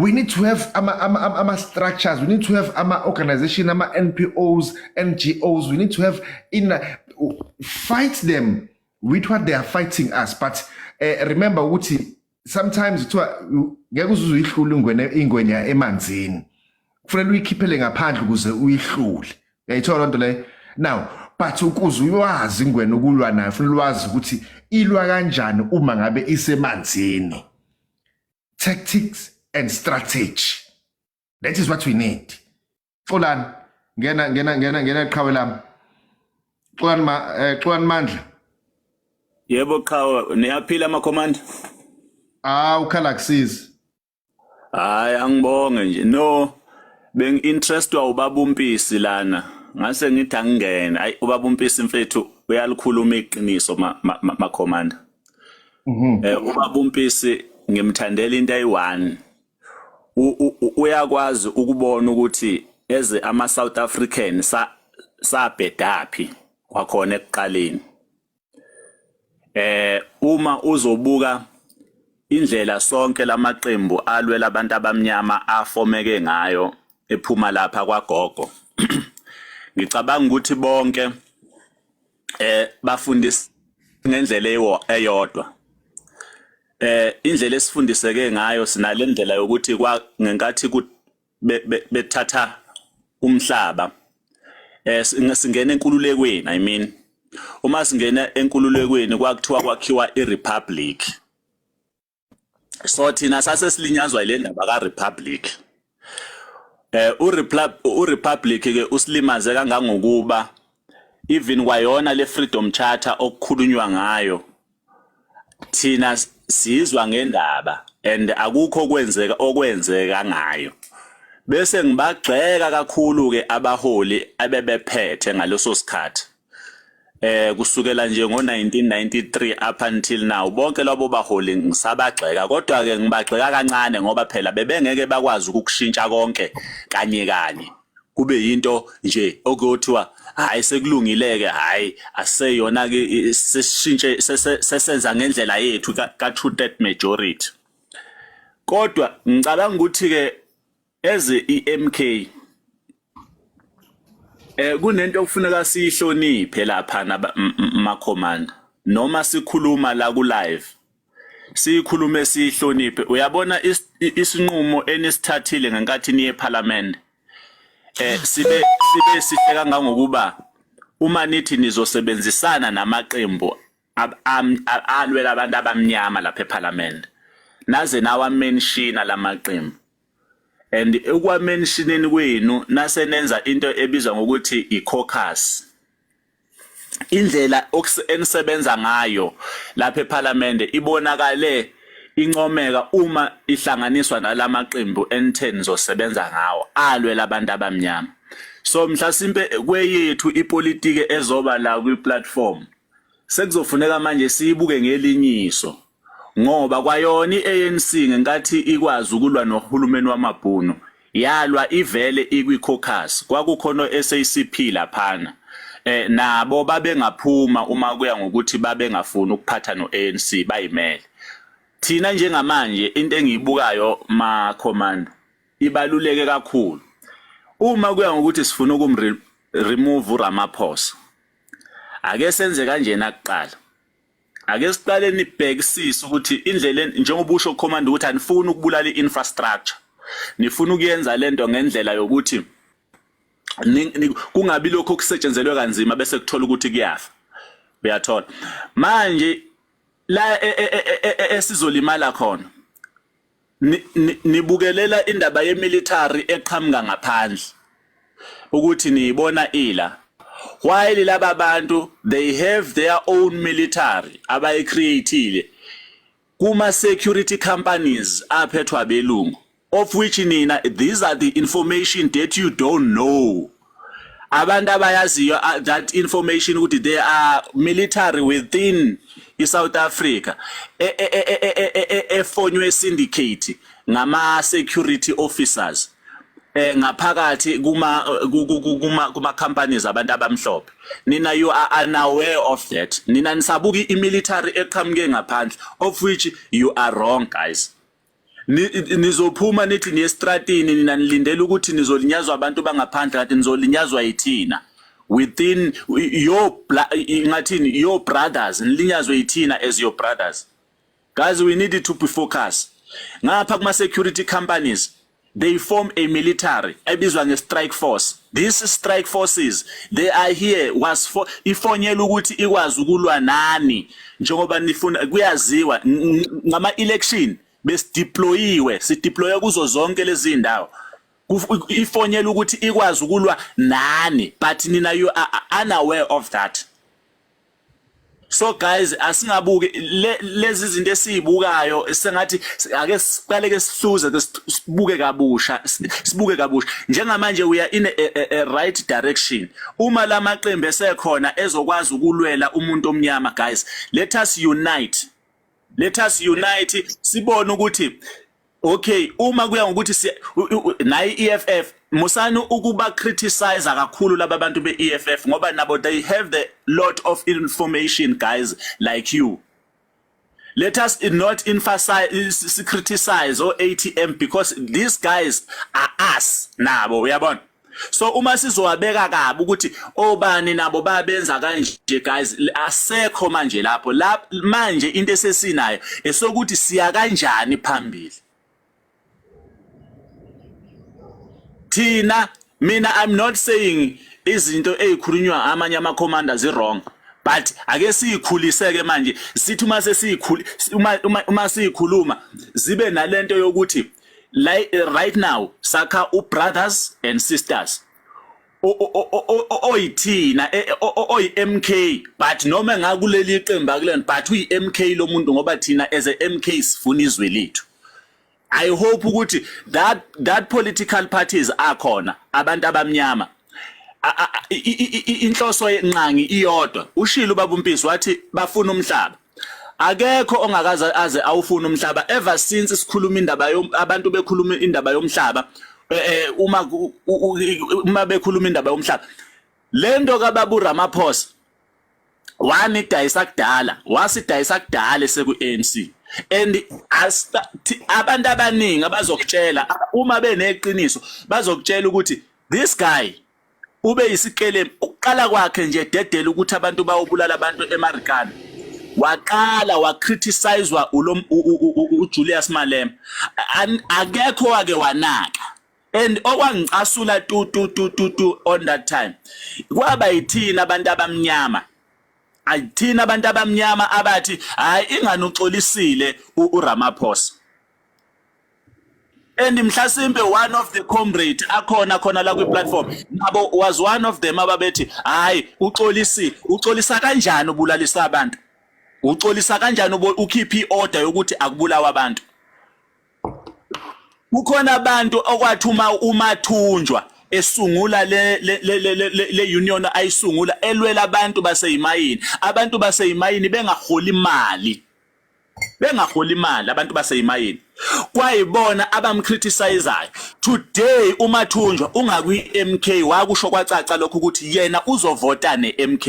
We need to have ama structures. We need to have ama organization, ama NPOs, NGOs. We need to have fight them with what they are fighting us. But remember, Uti, sometimes ngeke uzuyihlule ingwenya emanzini. Kufanele uyikhipele ngaphandle ukuze uyihlule. Uyayithola lonto le? Now, but ukuze uyazi ingwenya ukulwa nayo, kufanele wazi ukuthi ilwa kanjani uma ngabe isemanzini. Tactics and strategy. That is what we need. Xolani, ngena qhawe lami. Xolani Mandla. Yebo qhawe, niyaphila amakhomanda? Ukhala kusiza. Hayi angibonge nje. No, bengi-interestwa ubaba uMpisi lana. Ngase ngithi angingene. Hayi ubaba uMpisi mfethu uyalikhuluma iqiniso makhomanda. Ubaba uMpisi ngimthandela into ayi-1. Uyakwazi ukubona ukuthi eze ama South African sabhedaphi kwakhona ekuqaleni. Uma uzobuka indlela sonke lamaqembu alwela abantu abamnyama afomeke ngayo ephuma lapha kwaGogo. Ngicabanga ukuthi bonke bafundisa ngendlela eyodwa. Indlela esifundiseke ngayo sinale ndlela yokuthi ngenkathi bethatha umhlaba singena enkululekweni. I mean uma singena enkululekweni kwakuthiwa kwakhiwa iRepublic. So thina sase silinyazwa ile ndaba kaRepublic. uRepublic ke usilimaze kangangokuba even kwayona le Freedom Charter okukhulunywa ngayo thina sizwa ngendaba and akukho okwenzeka ngayo. Bese ngibagxeka kakhulu ke abaholi abebephethe ngaleso sikhathi. Kusukela nje ngo1993 up until now bonke labo baholi ngisabagxeka, kodwa ke ngibagxeka kancane ngoba phela bebengeke bakwazi ukushintsha konke kanye kube yinto nje okuthiwa hayi sekulungileke, hayi aseyona ke seshintshe sesenza ngendlela yethu ka two-third majority. Kodwa ngicabanga ukuthi ke eze iMK kunento okufuneka siyihloniphe lapha makhomanda. Noma sikhuluma la ku live sikhulume sihloniphe. Uyabona isinqumo enisithathile ngenkathi niye eParliament sibe sihle kangangokuba uma nithi nizosebenzisana namaqembu alwela abantu abamnyama lapha eParliament naze nawa mentiona lamaqembu. And ukwamentioneni kwenu nasenenza into ebizwa ngokuthi i-caucus. Indlela enisebenza ngayo lapha eParliament ibonakale incomeka uma ihlanganiswa nalamaqembu enithe nizosebenza ngawo alwela abantu abamnyama. So mhlasimpe kweyethu ipolitiki ezoba la kwi-platform sekuzofuneka manje siyibuke ngelinyiso. Ngoba kwayona iANC ngenkathi ikwazi ukulwa nohulumeni wamabhunu yalwa ivele ikwi-caucus. Kwakukhona SACP laphana nabo babengaphuma uma kuya ngokuthi babengafuni ukuphatha noANC bayimele. Thina njengamanje into engiyibukayo makhomanda ibaluleke kakhulu. Uma kuya ngokuthi sifuna remove uRamaphosa ake senze kanjena kuqala. Ake siqale nibhekisise ukuthi indlela njengoba usho command ukuthi anifuni ukubulala iinfrastructure. Nifuna ukuyenza lento ngendlela yokuthi kungabi lokho kusetshenzelewe kanzima bese kuthola ukuthi kuyafa. Uyathola. Manje la esizolimala khona. Nibukelela indaba yemilitary eqhamuka ngaphandle. Ukuthi niyibona ila. While laba bantu they have their own military abayicreatile kuma security companies aphethwa abelungu, of which nina these are the information that you don't know. Abantu abayaziyo that information ukuthi there are military within South Africa efonywe syndicate ngama security officers ngaphakathi kuma companies abantu abamhlophe. Nina you are unaware of that. Nina nisabuki imilitary eqhamuke ngaphandle, of which you are wrong guys. nizophuma nithi niestratini nina nilindele ukuthi nizolinyazwa abantu bangaphandle kanti nizolinyazwa yithina within ngathini your brothers nilinyazwe yithina as your brothers. Guys, we needed to be focused. Ngapha kuma security companies they form a military ebizwa nge-strike force. These strike forces they are here was for ifonyela ukuthi ikwazi ukulwa nani njengoba nifuna kuyaziwa ngama election besideployiwe sideploye kuzo zonke lezi ndawo ifonyela ukuthi ikwazi ukulwa nani but nina you are unaware of that. So guys asingabuke lezi zinto esizibukayo sengathi ake siqale ke sihluze ke sibuke kabusha njengamanje we are in a right direction. Uma lamaqembu esekhona ezokwazi ukulwela umuntu omnyama guys, let us unite sibone ukuthi okay uma kuya ngokuthi nayi EFF musani ukuba criticize kakhulu laba bantu be EFF ngoba nabo they have the lot of information guys like you. Let us not emphasize criticize or ATM because these guys are us nabo uyabona. So uma sizowabeka kabi ukuthi obani nabo babenza kanje guys asekho manje lapho manje into esesinayo esokuthi siya kanjani phambili. Tina mina I'm not saying izinto ezikhulunywa amanye ama commanders wrong but ake sikhuliseke manje sithi uma sikhuluma zibe nalento yokuthi right now sakha brothers and sisters oyithina oyi-MK but noma ngakuleli iqembu akulena but uyi-MK lo muntu ngoba thina as a MK sifuna izwe lethu. I hope ukuthi that political parties akhona abantu abamnyama inhloso yenqangi iyodwa. Ushilo ubaba uMpisi wathi bafuna umhlaba. Akekho ongakaze aze awufuna umhlaba ever since sikhuluma indaba abantu bekhuluma indaba yomhlaba uma bekhuluma indaba yomhlaba lento kaBaba uRamaphosa wanidayisa kudala wasidayisa kudala seku ANC. And abantu abaningi abazokutshela uma beneqiniso bazokutshela ukuthi this guy ube yisikelemu uqala kwakhe nje dedela ukuthi abantu bayobulala abantu eMarikana waqala wacriticizwa uJulius Malema akekho wake wanaka and okwangicasula tu on that time kwaba yithina abantu abamnyama ayithina abantu abamnyama abathi hayi ingani uxolisile uRamaphosa. And mhlasimbe one of the comrade akhona la kwi platform nabo was one of them ababethi hayi uxolisa kanjani ubulalisa abantu uxolisa kanjani ukhipha iorder yokuthi akubulawa abantu. Kukhona abantu okwathi umathunjwa esungula le union ayisungula elwela abantu abantu baseyimayini bengaholi imali abantu baseyimayini kwayibona abamcriticizeayo. Today umathunjwa ungakwi MK wakusho kwacaca lokho ukuthi yena uzovota neMK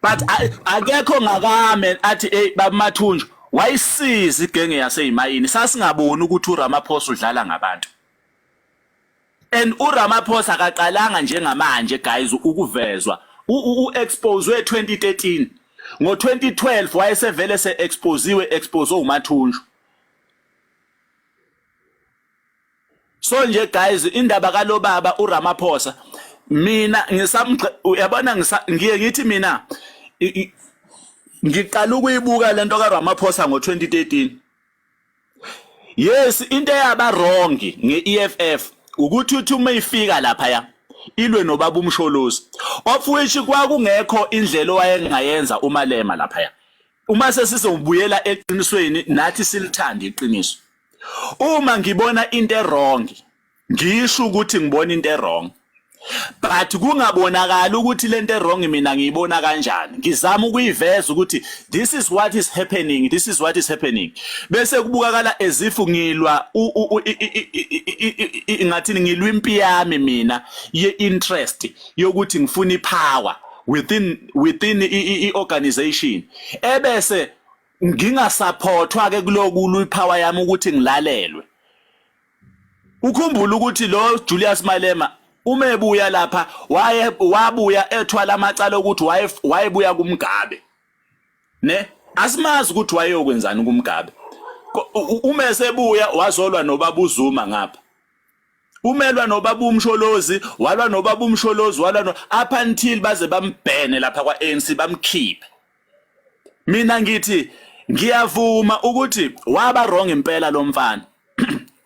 but akekho ngakame athi hey babumathunjwa wayisiza igenge yaseyimayini sasingaboni ukuthi uRamaphosa udlala ngabantu. And uRamaphosa akaqalanga njengamanje guys ukuvezwa uexpose 2013 ngo2012 wayesevele expose umathunjwa. So nje guys indaba kalobaba uRamaphosa mina uyabona ngiye ngithi mina ngiqala ukuyibuka lento kaRamaphosa ngo2013. Yes into eyaba wrong ngeEFF ukuthi uthi uma ifika lapha ya ilwe nobaba uMsholozi of which kwakungekho indlela owayengayenza uMalema lapha ya uma sesizobuyela eqinisweni nathi silithanda iqiniso. Uma ngibona into wrong ngisho ukuthi ngibona into wrong but kungabonakala ukuthi lento wrong mina ngiyibona kanjani ngizama ukuyiveza ukuthi this is what is happening bese kubukakala as if ngilwa ngathi ngilwa impi yami mina ye interest yokuthi ngifuna ipower within i organization ebese ngingasupportwa ke kulokulu ipower yami ukuthi ngilalelwe. Ukhumbula ukuthi lo Julius Malema uma ebuya lapha wabuya ethwala amacala ukuthi wayebuya kuMgabe. Ne? Asimazi ukuthi wayeyokwenzani kuMgabe. Uma esebuya wazolwa noBaba uZuma ngapha. Umelwa noBaba uMsholozi, walwa noBaba uMsholozi, walwa up until baze bambhene lapha kwaANC bamkhiphe. Mina ngithi ngiyavuma ukuthi waba wrong impela lo mfana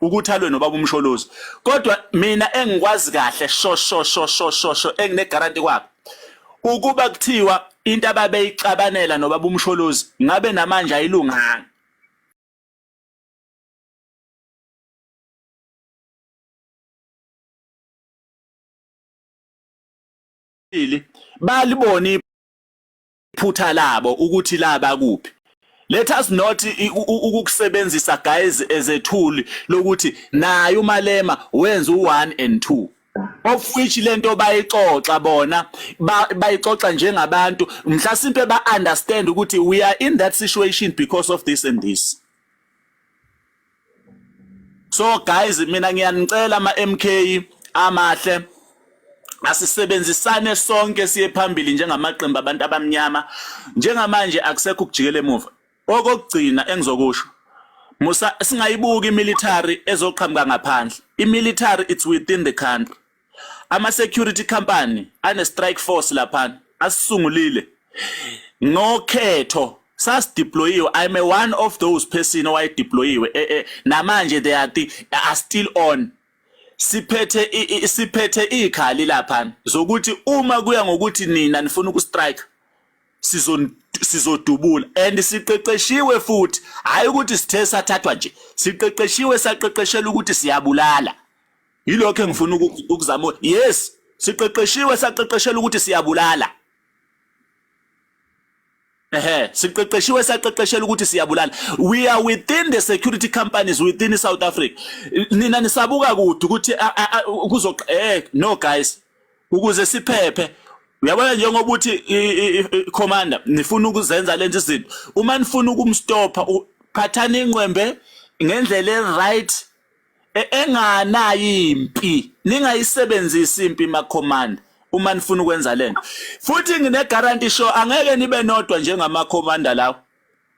ukuthi alwe noBaba uMsholozi. Kodwa mina engikwazi kahle shosho engine guarantee kwakhe ukuba kuthiwa into ababeyicabanela noBaba uMsholozi ngabe namanje ayilunganga. Balibona iphutha labo ukuthi laba kuphi. Let us not ukukusebenzisa guys as a tool lokuthi naye uMalema wenza u1 and 2 of which lento bayixoxa bona bayixoxa njengabantu mhlasimpe ba understand ukuthi we are in that situation because of this and this. So guys mina ngiyanicela ama MK amahle asisebenzisane sonke siye phambili njengamaqembu abantu abamnyama njengamanje akusekho ukujikela emuva. Okugcina engizokusho Musa singayibuka imilitary ezoqhamuka ngaphandle. Imilitary it's within the country. Ama security company ane strike force lapha asisungulile ngokhetho sas-deployiwe. I'm one of those person owayedeployiwe namanje they are still on. Siphethe ikhali lapha zokuthi uma kuya ngokuthi nina nifuna ukustrike sizodubula and siqeqeshiwe futhi hayi ukuthi sithe sathathwa nje siqeqeshiwe saqeqeshela ukuthi siyabulala. Yilokho engifuna ukuzama. Yes, siqeqeshiwe saqeqeshela ukuthi siyabulala. Siqeqeshiwe saqeqeshela ukuthi siyabulala. We are within the security companies within South Africa. Nina nisabuka kude ukuthi kuzo no guys ukuze siphephe. Uyabona njengoba uthi commander nifuna ukuzenza lento izinto uma nifuna ukumstopha phathana ingqwembe ngendlela right enganayo impi ningayisebenzisi impi ma commander uma nifuna ukwenza lento futhi ngine guarantee show angeke nibe nodwa njengama commander lawo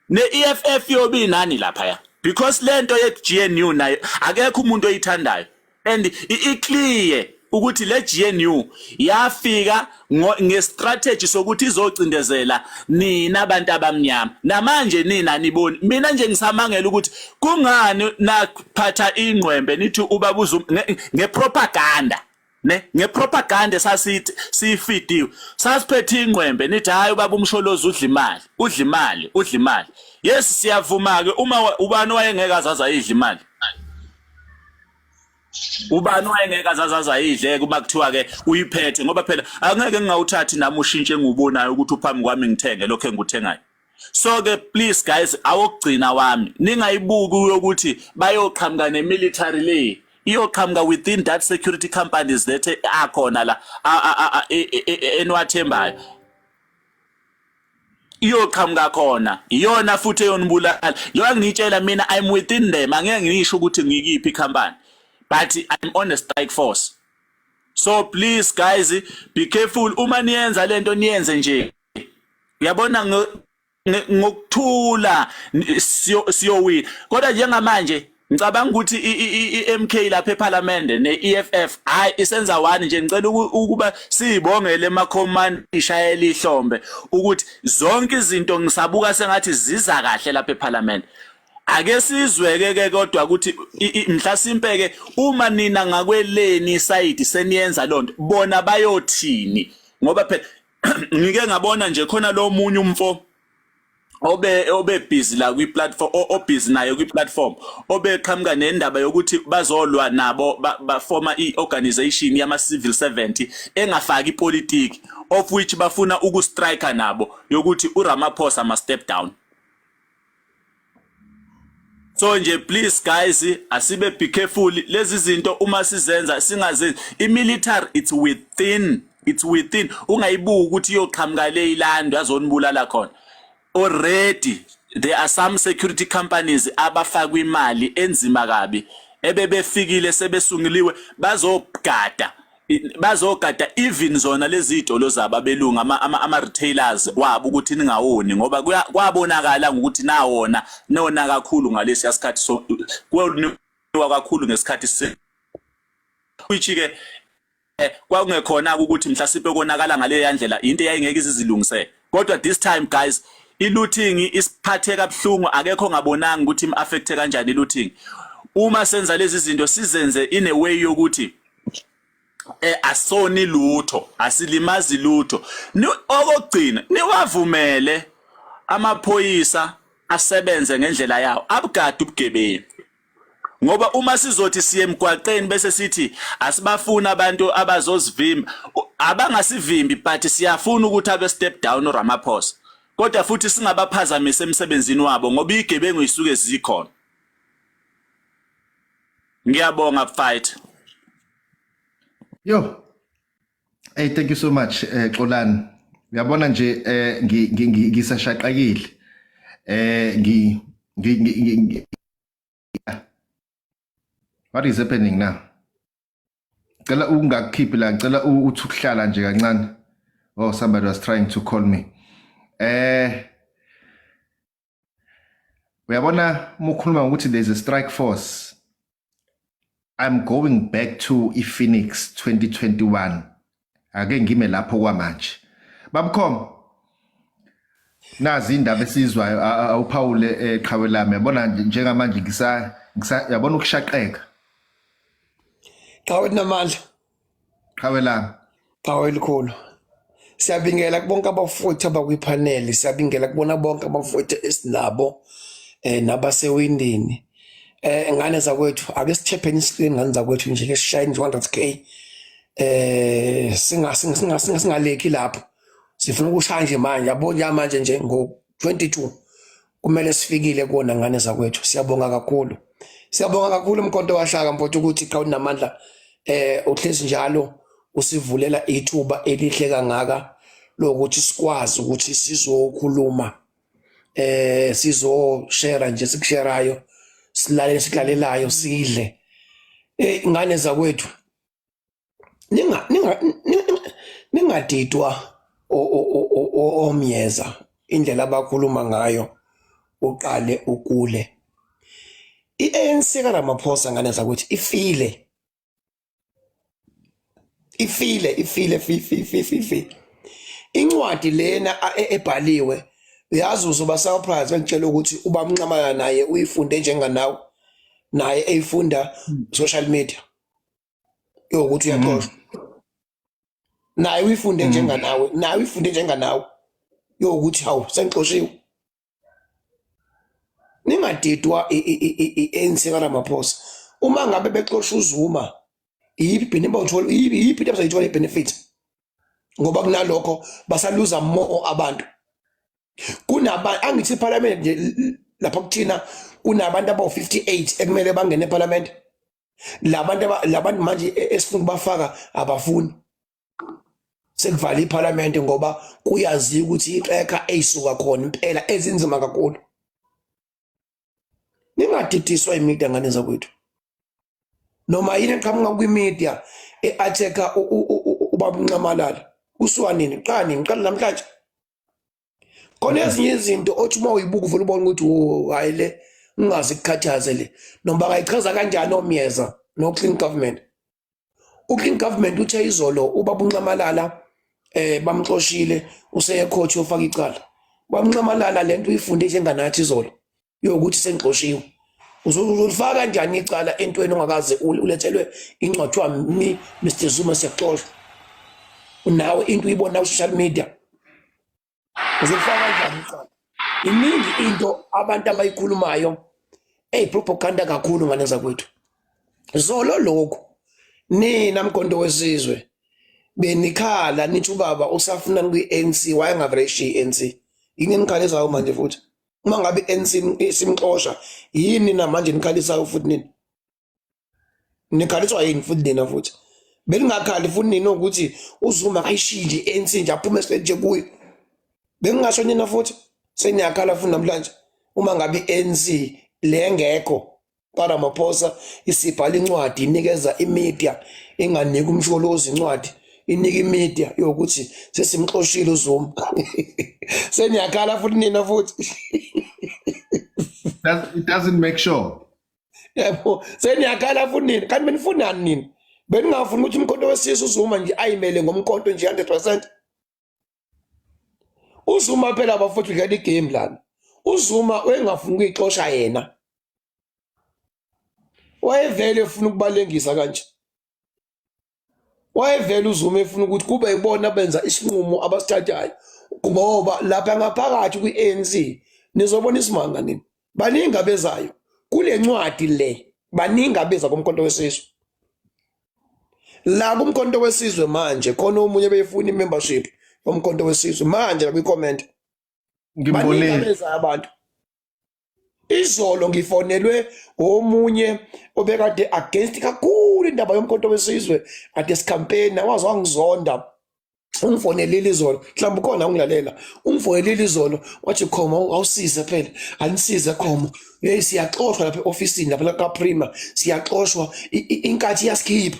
ne-EFF yobi nani lapha ya because lento ye-GNU nayo akekho umuntu oyithandayo and i-clear ukuthi le GNU yafika ngestrategy sokuthi izocindezela nina abantu abamnyama namanje nina niboni mina nje ngisamangela ukuthi kungani naphatha ingqwembe nithi ubabuza ngepropaganda ngepropaganda sasithi sifidiwe sasiphethe ingqwembe nithi hayi ubaba uMsholozi udla imali yes siyavuma ke uma ubani wayengeke azaza idla imali ubani wayengeke azaza idle kuba kuthiwa ke uyiphethe ngoba phela angeke ngingawuthathi nami ushintshe engiubonayo ukuthi uphambi kwami ngithenge lokho engikuthengayo. So ke please guys awokugcina wami ningayibuki ukuthi bayoqhamuka nemilitary le iyoqhamuka within that security companies that akhona la enwathembayo iyoqhamuka khona iyona futhi eyonibulala. Njengoba nginitshela mina I'm within them angeke ngisho ukuthi ngikiphi company but I'm on a strike force. So please guys be careful uma niyenza lento niyenze nje uyabona ngokuthula siyowina kodwa njengamanje ngicabanga ukuthi iMK lapha eParliament neEFF hayi isenza wani nje ngicela ukuba sibongele ema command ishayela ihlombe ukuthi zonke izinto ngisabuka sengathi ziza kahle lapha eParliament. Ake sizweke ke kodwa ukuthi mhlasimpe ke uma nina ngakweleni side seniyenza lonto bona bayothini ngoba phela ngike ngabona nje khona lo munye umfo obe busy la kwi platform obusy nayo kwi platform obeqhamuka nendaba yokuthi bazolwa nabo bafoma iorganization yama civil servant engafaki ipolitiki of which bafuna ukustrike nabo yokuthi uRamaphosa must step down. So nje please guys asibe be careful lezi zinto uma sizenza singazenzi imilitary it's within ungayibuki ukuthi iyoqhamuka le ilando yazonibulala khona already there are some security companies abafakwa imali enzima kabi ebebefikile sebesungiliwe bazogada even zona lezi zitolo zababelungu ama retailers kwabo ukuthi ningawoni ngoba kwabonakala ukuthi nawona nona kakhulu ngalesi isikhathi so kwoniwa kakhulu ngesikhathi which ke kwakungekhona ukuthi mhlawumbe konakala ngale yandlela into eyayingeke izilungise kodwa this time guys ilooting isiphathe kabuhlungu akekho ngabonanga ukuthi im-affecte kanjani ilooting uma senza lezi zinto sizenze in a way yokuthi asoni lutho asilimazi lutho okugcina niwavumele amaphoyisa asebenze ngendlela yawo abugada ubugebengu ngoba uma sizothi siye emgwaqeni bese sithi asibafuna abantu abazozivimba abangasivimbi but siyafuna ukuthi abe step down uRamaphosa kodwa futhi singabaphazamise emsebenzini wabo ngoba igebengu isuke zikhona. Ngiyabonga fight. Yo, hey, thank you so much, Xolani. Uyabona nje ngisashaqakile. What is happening now? Cela ungakhiphi la, cela uthi ukuhlala nje kancane. Oh, somebody was trying to call me. Uyabona mukhuluma ukuthi there's a strike force. I'm going back to Phoenix 2021. Ake ngime lapho kwamanje. Babkhom. Nazi indaba esizwayo awuphawule eqhawe lami. Yabona njengamanje yabona ukushaqeka. Qhawe namandla. Qhawe lami. Qhawe likhulu. Siyabingela kubonke abafowethu abakwipanel, siyabingela kubona bonke abafowethu esinabo nabasewindini. Ngane zakwethu ake sichepheni iscreen ngane zakwethu nje ke sishaya 200k singalekhi lapho sifuna ukushaya nje manje yabona manje nje ngo22 kumele sifikile kona ngane zakwethu. Siyabonga kakhulu umkhonto washaka mfowethu ukuthi xa unamandla uhlezi njalo usivulela ithuba elihle kangaka lokuthi sikwazi ukuthi sizokhuluma sizo share nje sikusherayo siklalelayo sidle ingane zakwethu ningadidwa omyeza indlela abakhuluma ngayo uqale ukule iANC kaRamaphosa ngane zakwethu ifile incwadi lena ebhaliwe uyazi uzoba surprise ngitshela ukuthi uba mnqamana naye uyifunde njenganawe naye eyifunda social media yokuthi uyaxoxa naye uyifunde njenganawe yokuthi hawu sengixoshiwe. Ningadidwa iANC kaRamaphosa uma ngabe bexosha uZuma yiphi into abazayithola ibenefit ngoba kunalokho basaluza more abantu kunabantu angithi iparliament nje lapha kuthina kunabantu abawu58 ekumele bangene eparliament labantu manje esifuna bafaka abafuni sekuvala iparliament ngoba kuyazi ukuthi ixeka eyisuka khona impela ezinzima kakhulu. Ningadidiswa imedia ngane zakwethu noma yini eqhamuka kwimedia eatheka ubaba uNcamalala usuka nini qala namhlanje khona ezinye izinto othi uma uyibuka uvula ubona ukuthi hayi le ungazi ukukhathaze le noma bayichaza kanjani omyeza no clean government. Uclean government uthe izolo ubaba uNcamalala bamxoshile useye ecourt yofaka icala. Ubaba uNcamalala lento uyifunde njenganathi izolo yokuthi sengixoshiwe uzolifaka kanjani icala entweni ongakaze ulethelwe incwadi wami Mr Zuma siyaxoxa unawe into uyibona ku social media uzolifaka kanjani icala. Iningi into abantu abayikhulumayo propaganda kakhulu ngane zakwethu zolo lokho nina mkhonto wesizwe benikhala nithi ubaba usafuna kwi-ANC wayengavereshi i-ANC yini nikhalisayo manje futhi uma ngabe i-ANC isimxosha yini namanje nikhalisayo futhi nini nikhaliswa yini futhi nina futhi belingakhali futhi nini ukuthi uZuma kayishije i-ANC nje aphume nje kuyo bengingasho nina futhi seniyakhala futhi namhlanje uma ngabe i-ANC lengekho kaRamaphosa isibhala incwadi inikeza imedia inganika umsholozi incwadi inika imedia yokuthi sesimxoshile uZuma seniyakhala futhi nina futhi It doesn't make sure. yebo seniyakhala futhi nina kanti benifunani nina beningafuni ukuthi umkhonto wesizwe uZuma nje ayimele ngomkhonto nje 100%. uZuma phela abafuthi ngale game lana uZuma wayengafuni ukuyixosha yena wayevele ufuna ukubalengisa kanje wayevele uZuma efuna ukuthi kube yibona benza isinqumo abasithathayo ngoba lapha ngaphakathi kwi-ANC nizobona isimanga nini baningi abezayo kule ncwadi le baningi abeza komkhonto wesizwe la kumkhonto wesizwe manje khona omunye beyifuna i-membership yomkhonto wesizwe manje la kwi-comment baningi Ngimbonile. abezayo abantu izolo ngifonelwe omunye obekade against kakhulu indaba yomkhonto wesizwe ade sikampeni waze wangizonda ungifonelile izolo mhlawumbe ukhona ungilalela ungifonelile izolo wathi khoma awusize phela anisize khoma hey siyaxoshwa lapha e-ofisini lapha kaPrima siyaxoshwa inkathi yasikhipha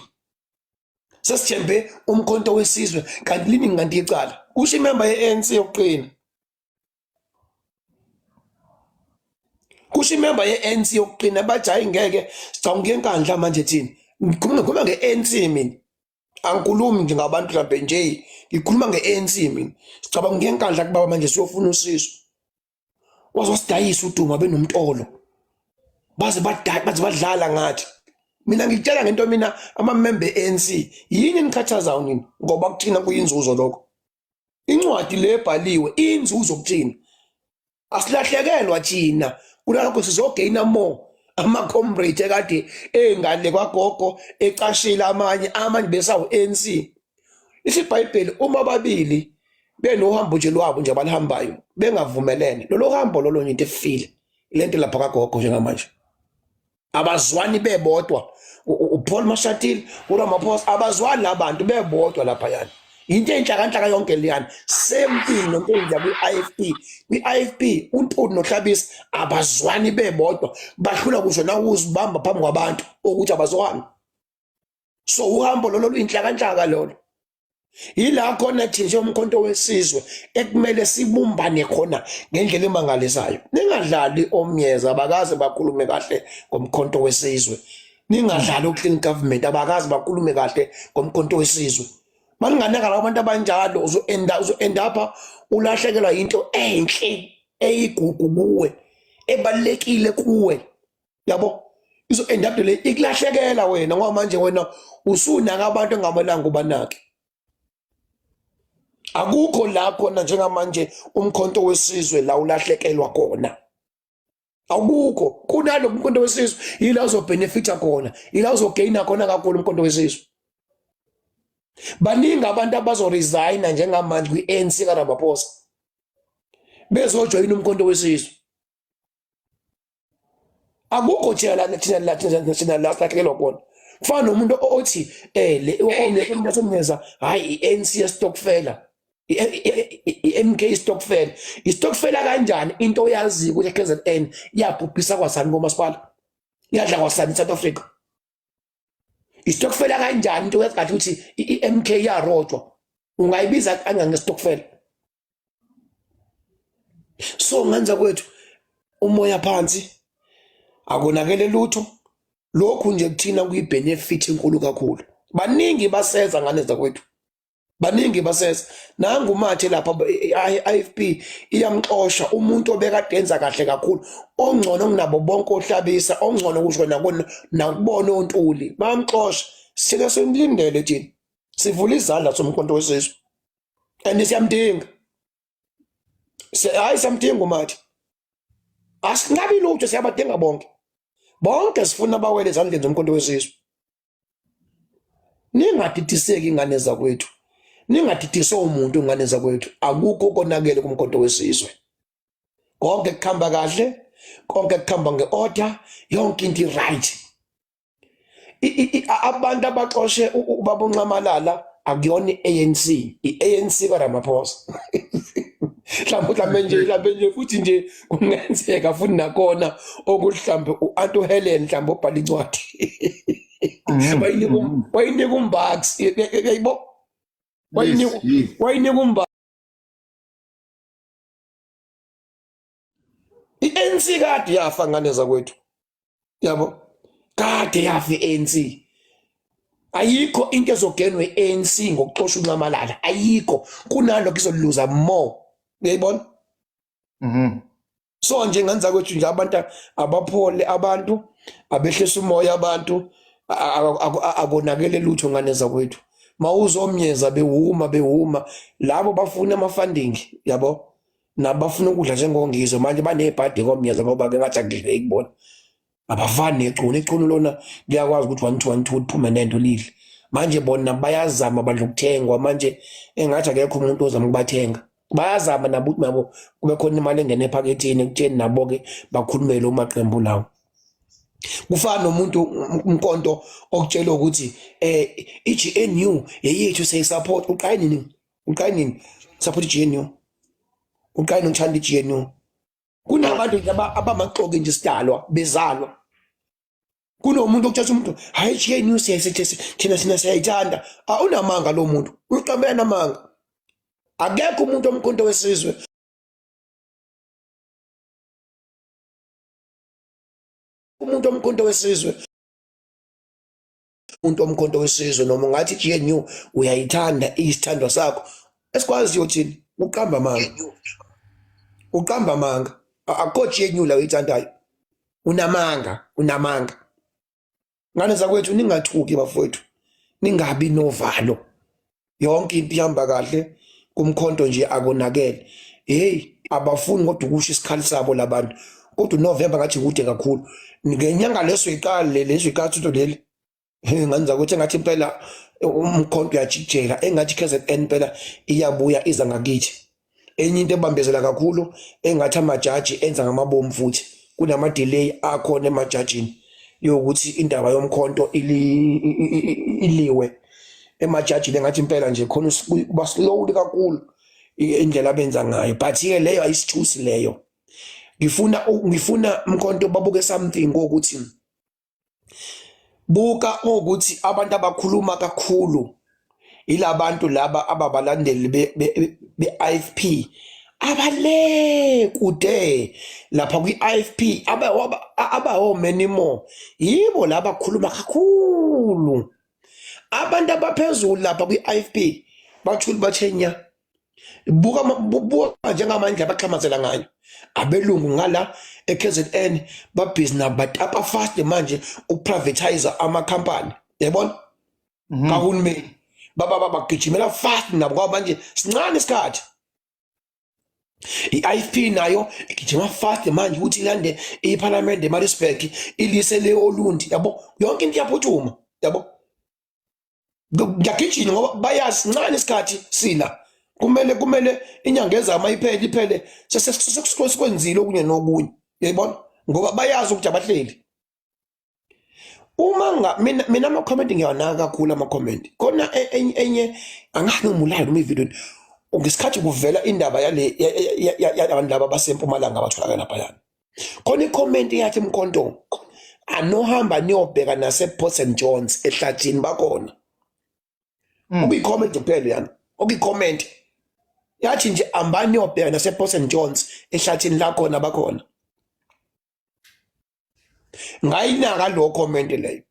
sesithembe umkhonto wesizwe kanti lini nganti icala kusho imember ye-ANC yokuqina kusho imember ye-ANC yokuqina bathi hayi ngeke sicabanga ngenkandla manje thina ngikhuluma nge-ANC mina angikhulumi nje ngabantu mhlawumbe nje ngikhuluma nge-ANC mina sicabanga ngenkandla kubaba manje siyofuna usizo wazosidayisa uDuma benomtolo baze badlala ngathi mina ngikutshela ngento mina amamember e-ANC yini enikhathazayo nini ngoba kuthina kuyinzuzo lokho incwadi le ebhaliwe inzuzo kuthina asilahlekelwa thina kunalokho sizogeyina more ama-comrade ekade engale kwagogo ecashile amanye besawu-ANC isiBhayibheli uma babili benohambo nje lwabo nje abalihambayo bengavumelene lolo hambo lolo into efile ilento lapha kagogo njengamanje abazwani bebodwa uPaul Mashatile uRamaphosa abazwani labantu bebodwa lapha yana into enhlaka yonke leyana same thing nonto enza kwi-IFP uNtuli noHlabisa abazwani bebodwa bahlula kusho na uzibamba phambi kwabantu ukuthi abazwani so uhambo lolo luyinhlaka lolo yila khona thina umkhonto wesizwe ekumele sibumbane khona ngendlela emangalisayo ningadlali omnyeza abakaze bakhulume kahle ngomkhonto wesizwe ningadlali uclean government abakaze bakhulume kahle ngomkhonto wesizwe maninganaka la abantu abanjalo uzo-end up ulahlekelwa into enhle eyigugu kuwe ebalekile kuwe yabo izo-end up le ikulahlekela wena ngoba manje wena usunaka abantu engamelanga ubanake akukho la khona njengamanje umkhonto wesizwe la ulahlekelwa khona akukho kunalo umkhonto wesizwe yila uzobenefita khona yila uzogaina khona kakhulu umkhonto wesizwe baningi abantu abazoresigna njengamanje kwi-ANC kaRamaphosa bezojoyina umkhonto wesizwe akukho thina la lahlekelwa khona kufana nomuntu othi omnyeza hayi i-ANC yestokfela i-MK Stokvel istokfela kanjani into oyaziyo ukuthi KZN yabhubhisa kwasani ngomasipala yadla kwasani South Africa istokfela kanjani into oyazi kahle ukuthi i-MK yarotshwa ungayibiza kanganga stokfela so ngenza kwethu umoya phansi akonakele lutho lokhu nje kuthina kuyibenefit enkulu kakhulu baningi baseza ngane zakwethu baningi baseza nangu mathe lapha i-IFP iyamxosha umuntu obekade enza kahle kakhulu ongcono kunabo bonke oHlabisa ongcono kusho nakubona uNtuli bamxosha sike simlindele thina sivula izandla somkhonto wesizwe and siyamdinga hayi samdinga umathe asingabi lutho siyabadinga bonke sifuna bawele ezandleni zomkhonto wesizwe ningadidiseki ingane zakwethu ningadidise umuntu ingane zakwethu akukho konakele kumkhonto wesizwe konke kuhamba kahle konke kuhamba ngeorder yonke into right abantu abaxoshe ubaba uNcamalala akuyona i-ANC i-ANC kaRamaphosa mhlawumbe nje futhi nje kungenzeka futhi nakhona okuthi mhlawumbe u-Anto Helen mhlawumbe obhala incwadi wayinika umbax yayibo wayinika umbax i-ANC kade yafa nganeza kwethu yabo kade yafa i-ANC ayikho into ezogenwe i-ANC ngokuxosha uNcamalala ayikho kunalokho izoluza more uyayibona so nje ngenza kwethu nje abantu abaphole abantu abehlisa umoya abantu akonakele lutho nganeza kwethu mawuzomnyeza bewuma labo bafuna ama-funding yabo nabafuna ukudla njengongizwe manje banebhadi komnyeza ngoba ke ngathi akudleke kubona abafani neculo lona liyakwazi ukuthi 1 2 liphume nento lidle manje bona bayazama badla ukuthengwa manje engathi akekho umuntu ozama ukubathenga bayazama nabo ukuthi nabo kube khona imali engene ephaketheni ekutsheni nabo ke bakhulumele umaqembu lawo kufana nomuntu umkonto okutshela ukuthi i-GNU yeyethu siyisupport uqayini support i-GNU uqayini ngithanda i-GNU kunabantu abamaxoki nje sidalwa bezalwa kunomuntu okuthatha umuntu hayi GNU thina siyayithanda unamanga lo muntu uqambela namanga akekho umuntu omkhonto wesizwe umuntu omkhonto wesizwe noma ungathi GNU uyayithanda isithandwa sakho esikwaziyo thina uqamba amanga akho GNU la uyithandayo unamanga ngane zakwethu ningathuki bafowethu ningabi novalo yonke into ihamba kahle kumkhonto nje akonakele hey abafuni kodwa ukusho isikhali sabo labantu kodwa uNovember ngathi kude kakhulu ngenyanga leso iqala leli ngenza ukuthi engathi impela umkhonto uyajikjela engathi KZN phela iyabuya iza ngakithi enye into ebambezela kakhulu engathi amajaji enza ngamabomu futhi kunama delay akhona emajajini yokuthi indaba yomkhonto iliwe emajajini engathi impela nje khona baslowly kakhulu indlela abenza ngayo but ke leyo ayisithusi leyo ngifuna umkhonto babuke something ngokuthi buka ukuthi abantu abakhuluma kakhulu ilabantu laba ababalandeli be-IFP abale kude lapha kwi-IFP many more yibo laba abakhuluma kakhulu abantu abaphezulu lapha kwi-IFP bathula bathenya buka njengamandla abaxhamazela ngayo abelungu ngala eKZN babhizi nabatapa fast manje ukuprivatize amakhampani yabona kahulumeni bagijimela fast nabo ngoba manje sincane isikhathi i-IFP nayo igijima fast manje ukuthi ilande iParliament eMaritzburg ilise leyo Olundi yabo yonke into iyaphuthuma yabo ngiyagijima ngoba bayazi sincane isikhathi sila kumele inyanga ezama iphele sesikwenzile okunye nokunye uyayibona ngoba bayazi ukuthi abahleli uma mina ama-comment ngiyawanaka kakhulu ama-comment khona enye angani umulayo noma ividiyo ngesikhathi kuvela indaba yabantu laba basempumalanga abatholakala laphayana khona i-comment yathi mkhonto anohamba niyobheka nase-Port St Johns ehlathini bakhona okuyi-comment kuphela yana okuyi-comment yathi nje ambani yobheka nase-Port St Johns ehlathini lakhona bakhona ngayinaka lo comment leyo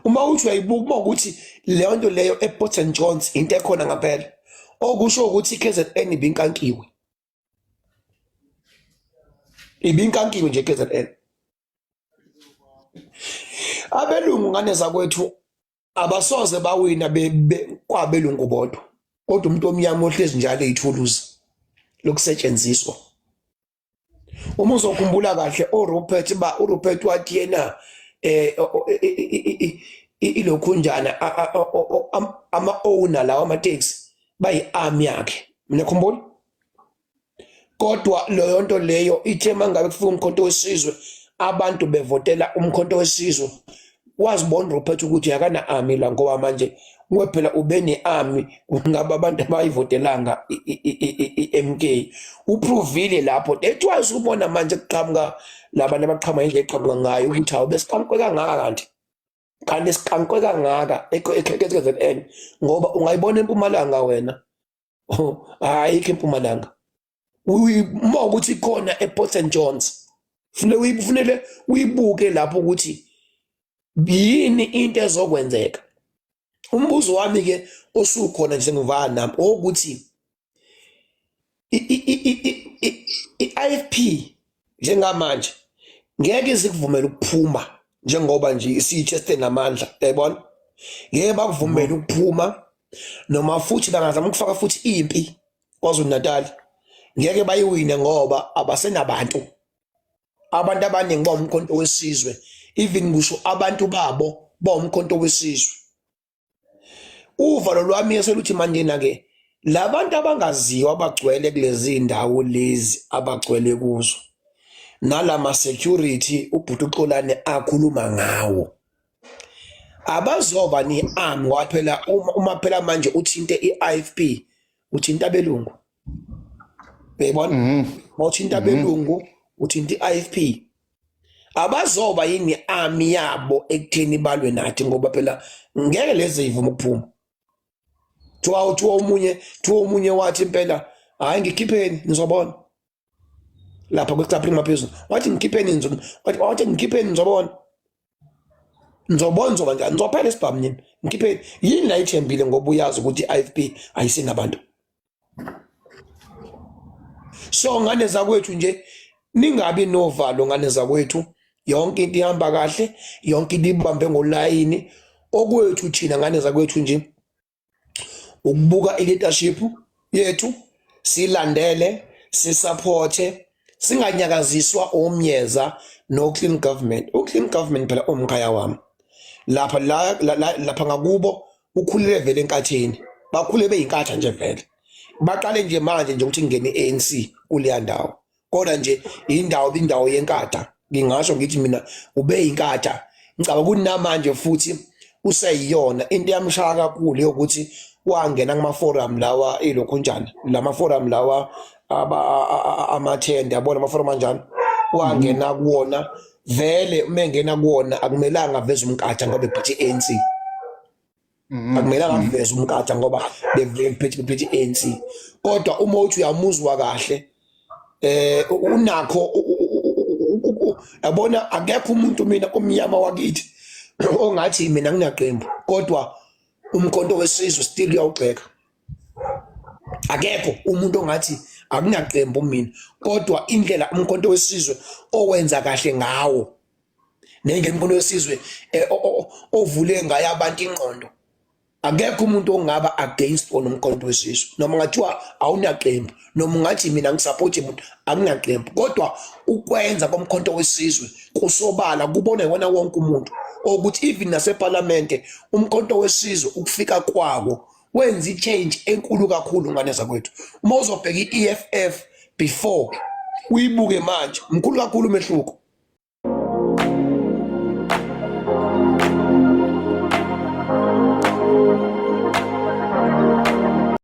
uma uthi uyayibuka uma ukuthi leyo nto leyo ePort St Johns into ekhona ngaphela okusho ukuthi iKZN ibinkankiwe nje iKZN abelungu ngane zakwethu abasoze bawina kwabelungu bodwa kodwa umuntu omnyama ohlezi njalo eyithuluzi lokusetshenziswa uma uzokhumbula kahle uRupert wathi yena ilokhunjana ama-owner lawa ama-taxi bayi-army yakhe niyakhumbula kodwa leyo nto leyo ithe mangabe kufika umkhonto wesizwe abantu bevotela umkhonto wesizwe wazibona uRupert ukuthi akana-army la ngoba manje ngoba phela ube ne-army ngaba abantu abayivotelanga i-MK uprovile lapho that's why usubona manje kuqhamuka labantu abaqhamuka indlela eqhamuka ngayo ukuthi hawu besiqhamuke kangaka kanti siqhamuke kangaka e-KZN ngoba ungayibona eMpumalanga wena ayikho eMpumalanga uma ukuthi khona ePort St Johns kufanele uyibuke lapho ukuthi yini into ezokwenzeka. Umbuzo wami ke osukhona nje ngivana nami ukuthi i-IFP njengamanje ngeke sikuvumele ukuphuma njengoba nje isiyitheste namandla yayibona ngeke bakuvumele ukuphuma noma futhi bangazama ukufaka futhi impi kwaZulu Natal ngeke bayiwine ngoba abasenabantu abantu abaningi bawumkhonto wesizwe even kusho abantu babo bawumkhonto wesizwe. Uvalo lwami eseluthi manje ke labantu abangaziwa abagcwele kulezi indawo lezi abagcwele kuzo nalama security ubhuti uXolani akhuluma ngawo abazoba ni-arm waphela uma phela manje uthinte i-IFP uthinta abelungu uyayibona uthinta abelungu uthinta i-IFP abazoba yini army yabo ekutheni balwe nathi ngoba phela ngeke lezi ivuma ukuphuma Tuwa omunye wathi impela hayi ngikhipheni nizobona lapha kwecapling maphezulu wathi ngikhipheni wathi ngikhipheni nizobona nzoba njani ngizophela isibhamu nini ngikhipheni yini la ithembile ngoba uyazi ukuthi i-IFP ayisinabantu. So ngane zakwethu nje ningabi novalo ngane zakwethu yonke into ihamba kahle yonke into ibambe ngolayini okwethu thina ngane zakwethu nje ukubuka i-leadership yethu silandele sisupporte singanyakaziswa omnyeza no clean government. Clean government phela umkhaya wami lapha ngakubo ukhulile vele enkatheni bakhule beyinkatha nje vele baqale nje manje nje ukuthi ngene i-ANC kuleya ndawo kodwa nje indawo yenkatha ngingasho ngithi mina ube yinkatha ngicaba ukuthi namanje futhi useyiyona into yamshaya kakhulu yokuthi wangena kuma-forum lawa ilokhu njani lama-forum lawa amathende yabona ama-forum anjani wangena kuwona vele uma engena kuwona akumelanga aveze umkatha ngoba ephethe i-ANC akumelanga aveze umkatha ngoba bephethe i-ANC kodwa uma uthi uyamuzwa kahle unakho yabona akekho umuntu mina omnyama wakithi ongathi mina nginaqembu kodwa umkhonto wesizwe still uyawugxeka akekho umuntu ongathi akunaqembu mina kodwa indlela umkhonto wesizwe owenza kahle ngawo nendlela umkhonto wesizwe ovule ngayo abantu ingqondo akekho umuntu ongaba against onomkhonto wesizwe noma ngathiwa awunaqembu noma ngathi mina ngisupport umuntu akunaqembu kodwa ukwenza komkhonto wesizwe kusobala kubona yona wonke umuntu ukuthi even naseParliament umkhonto wesizwe ukufika kwawo wenza i-change enkulu kakhulu ngane zakwethu. Uma uzobheka i-EFF before uyibuke manje mkhulu kakhulu umehluko